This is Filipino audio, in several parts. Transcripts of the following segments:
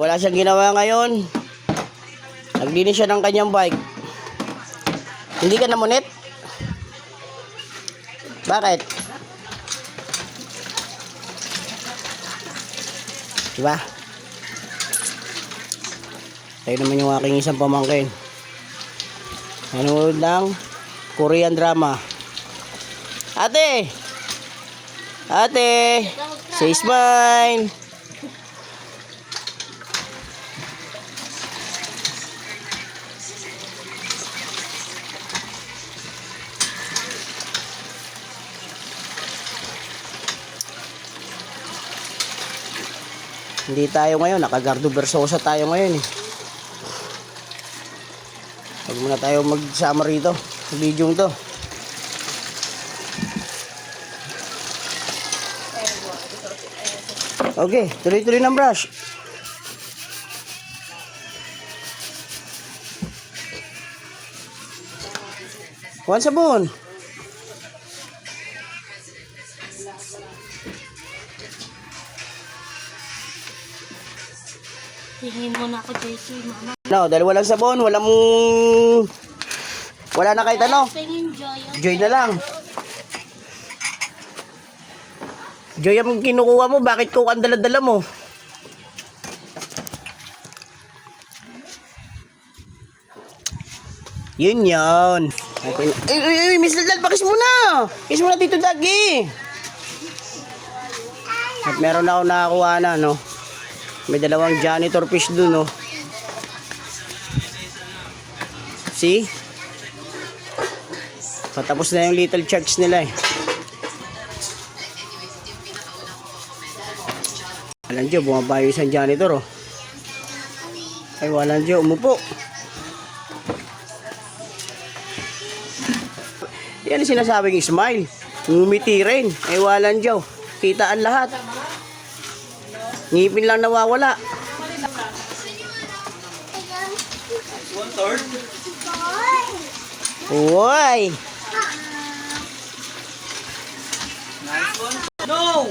Wala siyang ginawa ngayon. Naglinis siya ng kanyang bike. Hindi ka namunit? Bakit? Diba? Tayo naman yung aking isang pamangkin. Nanonood ng Korean drama. Ate! Ate! Say smile! Hindi tayo ngayon, nakagardo Versosa tayo ngayon eh. Huwag muna tayo magsama rito sa video to. Okay, tuloy-tuloy ng brush. Kuhan sabon. Tingin mo na ako, JC, mama. No, dahil walang sabon, wala na kahit ano. Tingin, Joy. Joy na lang. Joy ang kinukuha mo, bakit ko ang dala-dala mo? Yun yun. Ay, Miss Ladal, pakis mo na. Pakis mo na dito, Dagi. At meron na ako nakakuha na, no? May dalawang janitor fish dun, no? See? Patapos na yung little chugs nila, eh. Walang Diyo, bumaba yung isang janitor, oh. Ay, walang Diyo, umupo. Yan ang sinasabing smile. Ngumiti rin. Ay, walang Diyo. Kita ang lahat. Ngipin lang nawawala. 1/3. Uy! Nice one. No!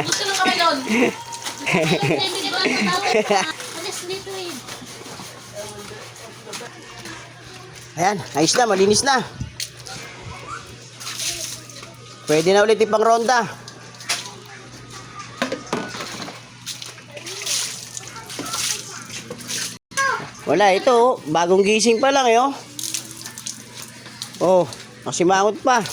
Gusto nung kami doon. Ayan, ayos na, malinis na. Pwede na ulit ipang ronda. Wala, ito, bagong gising pa lang, eh, oh. Oh, masimangot pa.